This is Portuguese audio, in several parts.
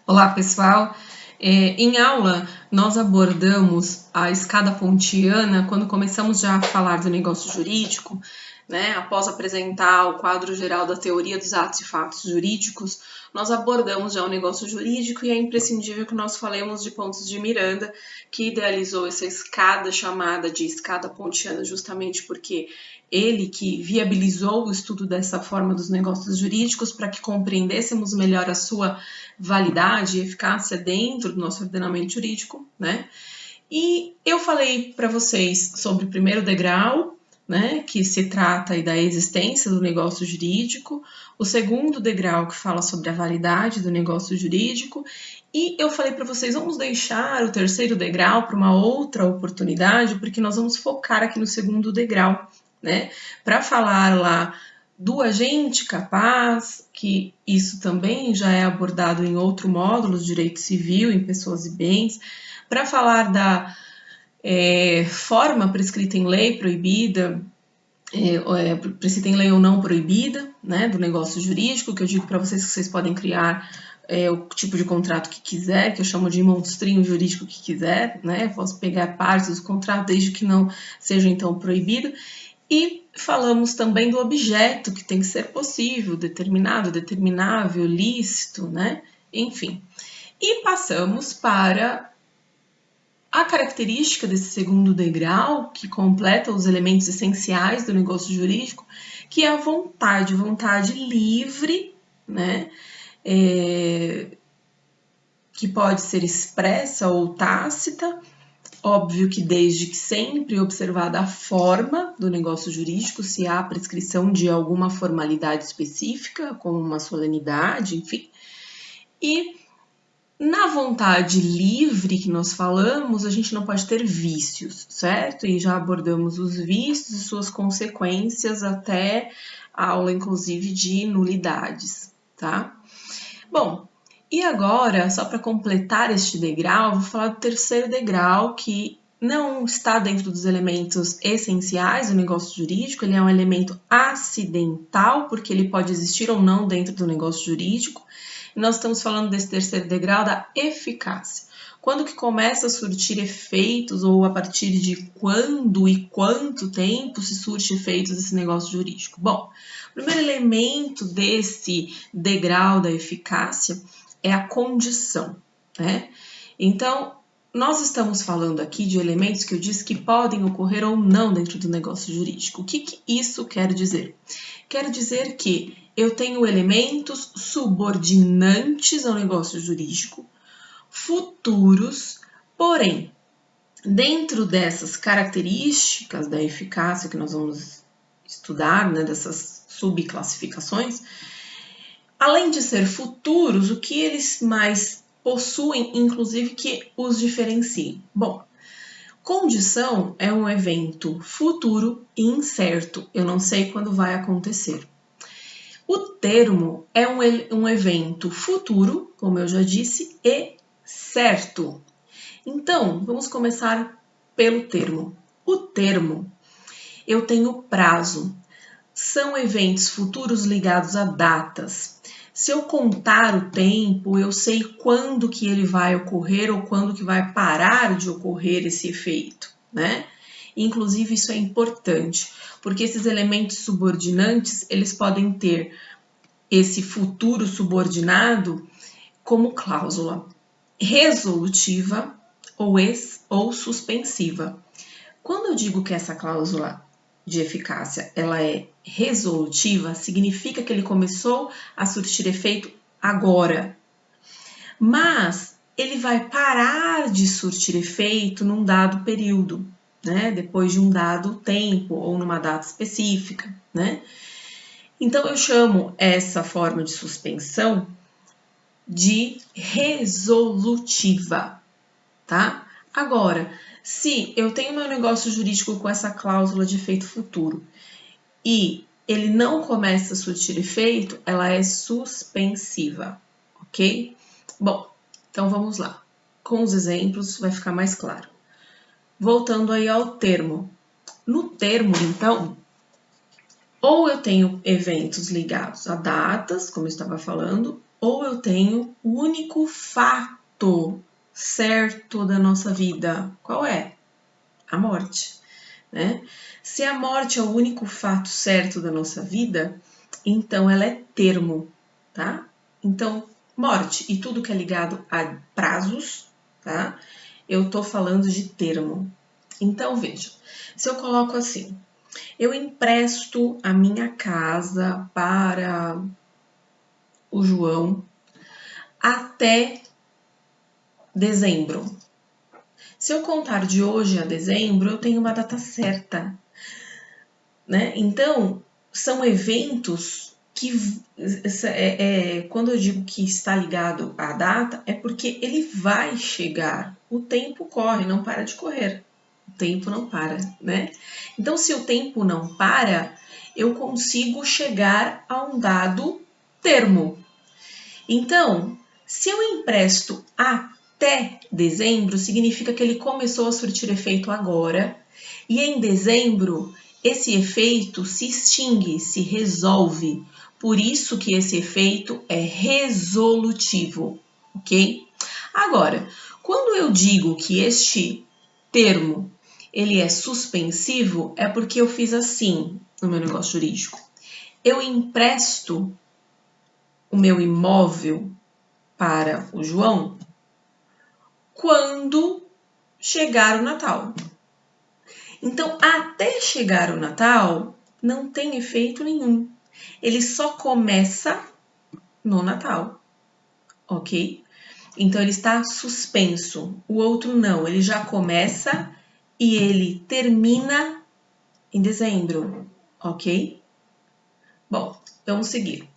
Olá, pessoal. Em aula, nós abordamos a escada pontiana quando começamos já a falar do negócio jurídico, né? Após apresentar o quadro geral da teoria dos atos e fatos jurídicos, nós abordamos já o negócio jurídico e é imprescindível que nós falemos de Pontes de Miranda, que idealizou essa escada chamada de escada pontiana justamente porque ele que viabilizou o estudo dessa forma dos negócios jurídicos para que compreendêssemos melhor a sua validade e eficácia dentro do nosso ordenamento jurídico, né? E eu falei para vocês sobre o primeiro degrau, né, que se trata aí da existência do negócio jurídico, o segundo degrau que fala sobre a validade do negócio jurídico, e eu falei para vocês, vamos deixar o terceiro degrau para uma outra oportunidade, porque nós vamos focar aqui no segundo degrau, né, para falar lá do agente capaz, que isso também já é abordado em outro módulo de direito civil, em pessoas e bens, para falar da forma prescrita em lei proibida, prescrita em lei ou não proibida, né, do negócio jurídico, que eu digo para vocês que vocês podem criar o tipo de contrato que quiser, que eu chamo de monstrinho jurídico que quiser, né, posso pegar partes do contrato desde que não seja então proibido. E falamos também do objeto, que tem que ser possível, determinado, determinável, lícito, né? Enfim. E passamos para a característica desse segundo degrau, que completa os elementos essenciais do negócio jurídico, que é a vontade livre, né? Que pode ser expressa ou tácita. Óbvio que desde que sempre observada a forma do negócio jurídico, se há prescrição de alguma formalidade específica, como uma solenidade, enfim. E na vontade livre que nós falamos, a gente não pode ter vícios, certo? E já abordamos os vícios e suas consequências até a aula, inclusive, de nulidades, tá? Bom, e agora, só para completar este degrau, vou falar do terceiro degrau, que não está dentro dos elementos essenciais do negócio jurídico, ele é um elemento acidental, porque ele pode existir ou não dentro do negócio jurídico. E nós estamos falando desse terceiro degrau da eficácia. Quando que começa a surtir efeitos, ou a partir de quando e quanto tempo se surte efeitos desse negócio jurídico? Bom, o primeiro elemento desse degrau da eficácia é a condição, né? Então, nós estamos falando aqui de elementos que eu disse que podem ocorrer ou não dentro do negócio jurídico. O que isso quer dizer? Quer dizer que eu tenho elementos subordinantes ao negócio jurídico, futuros, porém, dentro dessas características da eficácia que nós vamos estudar, né, dessas subclassificações, além de ser futuros, o que eles mais possuem, inclusive, que os diferenciem? Bom, condição é um evento futuro e incerto. Eu não sei quando vai acontecer. O termo é um evento futuro, como eu já disse, e certo. Então, vamos começar pelo termo. O termo, eu tenho prazo. São eventos futuros ligados a datas. Se eu contar o tempo, eu sei quando que ele vai ocorrer ou quando que vai parar de ocorrer esse efeito, né? Inclusive, isso é importante, porque esses elementos subordinantes, eles podem ter esse futuro subordinado como cláusula resolutiva ou suspensiva. Quando eu digo que essa cláusula de eficácia ela é resolutiva, significa que ele começou a surtir efeito agora. Mas ele vai parar de surtir efeito num dado período, né? Depois de um dado tempo ou numa data específica, né? Então eu chamo essa forma de suspensão de resolutiva, tá? Agora, se eu tenho meu negócio jurídico com essa cláusula de efeito futuro e ele não começa a surtir efeito, ela é suspensiva, ok? Bom, então vamos lá. Com os exemplos vai ficar mais claro. Voltando aí ao termo. No termo, então, Ou eu tenho eventos ligados a datas, como eu estava falando, ou eu tenho o único fato certo da nossa vida. Qual é? A morte, né? Se a morte é o único fato certo da nossa vida, então ela é termo, tá? Então, morte e tudo que é ligado a prazos, tá? Eu tô falando de termo. Então, veja, se eu coloco assim, eu empresto a minha casa para o João até dezembro. Se eu contar de hoje a dezembro, eu tenho uma data certa, né? Então, são eventos que, quando eu digo que está ligado à data, é porque ele vai chegar. O tempo corre, não para de correr. O tempo não para, né? Então, se o tempo não para, eu consigo chegar a um dado termo. Então, se eu empresto até dezembro, significa que ele começou a surtir efeito agora, e em dezembro esse efeito se extingue, se resolve. Por isso que esse efeito é resolutivo, ok? Agora, quando eu digo que este termo ele é suspensivo, é porque eu fiz assim no meu negócio jurídico. Eu empresto o meu imóvel para o João quando chegar o Natal. Então, até chegar o Natal, não tem efeito nenhum. Ele só começa no Natal, ok? Então, ele está suspenso. O outro não, ele já começa e ele termina em dezembro, ok? Bom, vamos seguir.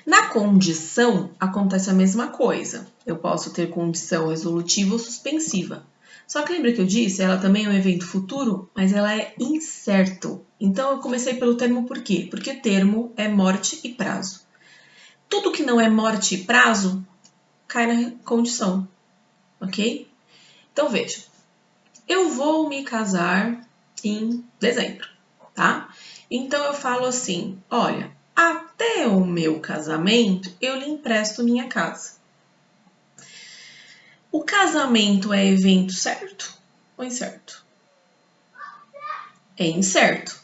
Na condição, acontece a mesma coisa. Eu posso ter condição resolutiva ou suspensiva. Só que lembra que eu disse, ela também é um evento futuro, mas ela é incerto. Então eu comecei pelo termo por quê? Porque termo é morte e prazo. Tudo que não é morte e prazo cai na condição, ok? Então veja, eu vou me casar em dezembro, tá? Então eu falo assim, olha, até o meu casamento eu lhe empresto minha casa. O casamento é evento certo ou incerto? É incerto.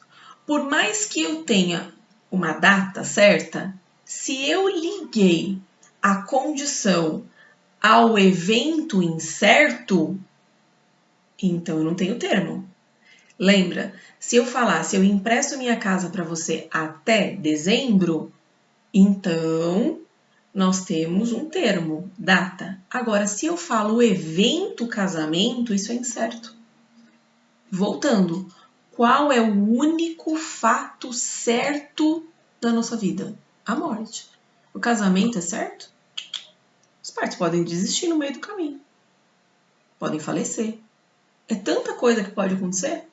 Por mais que eu tenha uma data certa, se eu liguei a condição ao evento incerto, então eu não tenho termo. Lembra, se eu falasse eu empresto minha casa para você até dezembro, então nós temos um termo, data. Agora, se eu falo evento casamento, isso é incerto. Voltando, qual é o único fato certo da nossa vida? A morte. O casamento é certo? As partes podem desistir no meio do caminho. Podem falecer. É tanta coisa que pode acontecer.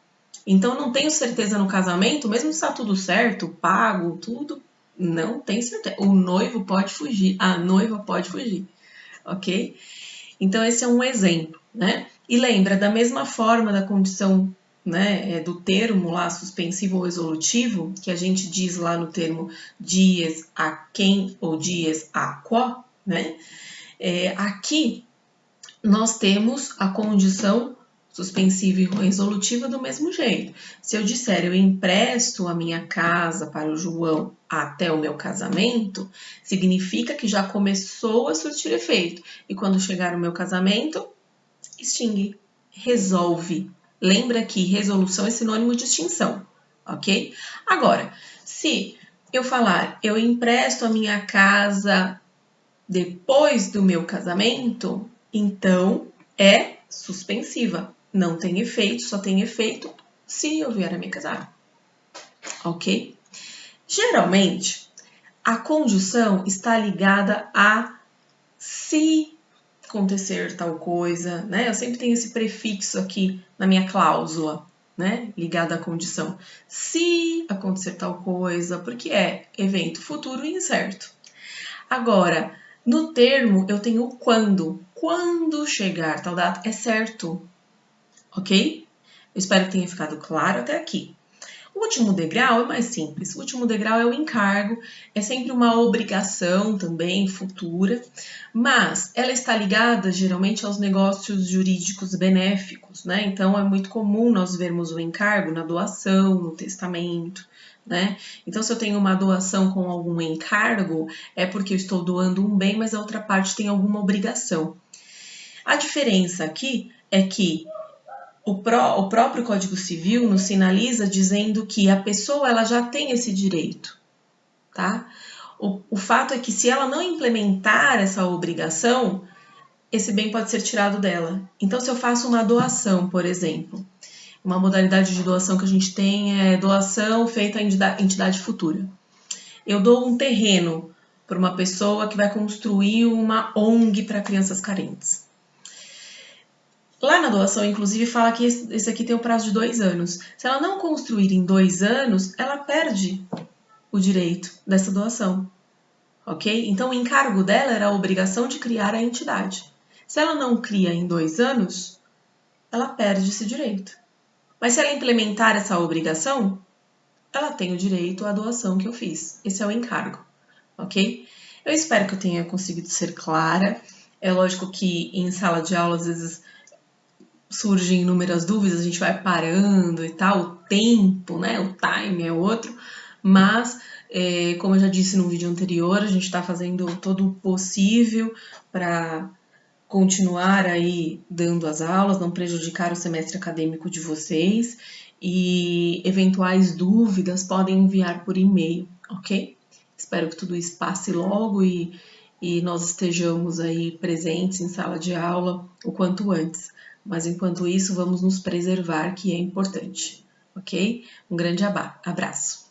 Então, não tenho certeza no casamento, mesmo se está tudo certo, pago, tudo, não tenho certeza. O noivo pode fugir, a noiva pode fugir, ok? Então, esse é um exemplo, né? E lembra, da mesma forma da condição, né, do termo lá, suspensivo ou resolutivo, que a gente diz lá no termo dies a quem ou dies a quo, né? Aqui nós temos a condição suspensiva e resolutiva do mesmo jeito. Se eu disser eu empresto a minha casa para o João até o meu casamento, significa que já começou a surtir efeito. E quando chegar o meu casamento, extingue, resolve. Lembra que resolução é sinônimo de extinção, ok? Agora, se eu falar eu empresto a minha casa depois do meu casamento, então é suspensiva. Não tem efeito, só tem efeito se eu vier a me casar. Ok? Geralmente, a conjunção está ligada a se acontecer tal coisa, né? Eu sempre tenho esse prefixo aqui na minha cláusula, né? Ligado à condição. Se acontecer tal coisa, porque é evento futuro e incerto. Agora, no termo, eu tenho o quando. Quando chegar tal data é certo, ok? Eu espero que tenha ficado claro até aqui. O último degrau é mais simples. O último degrau é o encargo, é sempre uma obrigação também futura, mas ela está ligada geralmente aos negócios jurídicos benéficos, né? Então é muito comum nós vermos o encargo na doação, no testamento, né? Então, se eu tenho uma doação com algum encargo, é porque eu estou doando um bem, mas a outra parte tem alguma obrigação. A diferença aqui é que o próprio Código Civil nos sinaliza dizendo que a pessoa ela já tem esse direito, tá? O fato é que se ela não implementar essa obrigação, esse bem pode ser tirado dela. Então, se eu faço uma doação, por exemplo, uma modalidade de doação que a gente tem é doação feita à entidade futura. Eu dou um terreno para uma pessoa que vai construir uma ONG para crianças carentes. Lá na doação, inclusive, fala que esse aqui tem o prazo de 2 anos. Se ela não construir em 2 anos, ela perde o direito dessa doação, ok? Então, o encargo dela era a obrigação de criar a entidade. Se ela não cria em 2 anos, ela perde esse direito. Mas se ela implementar essa obrigação, ela tem o direito à doação que eu fiz. Esse é o encargo, ok? Eu espero que eu tenha conseguido ser clara. É lógico que em sala de aula, às vezes, surgem inúmeras dúvidas, a gente vai parando e tal, o tempo, né, o time é outro, mas, como eu já disse no vídeo anterior, a gente está fazendo todo o possível para continuar aí dando as aulas, não prejudicar o semestre acadêmico de vocês, e eventuais dúvidas podem enviar por e-mail, ok? Espero que tudo isso passe logo e nós estejamos aí presentes em sala de aula o quanto antes. Mas enquanto isso, vamos nos preservar, que é importante, ok? Um grande abraço.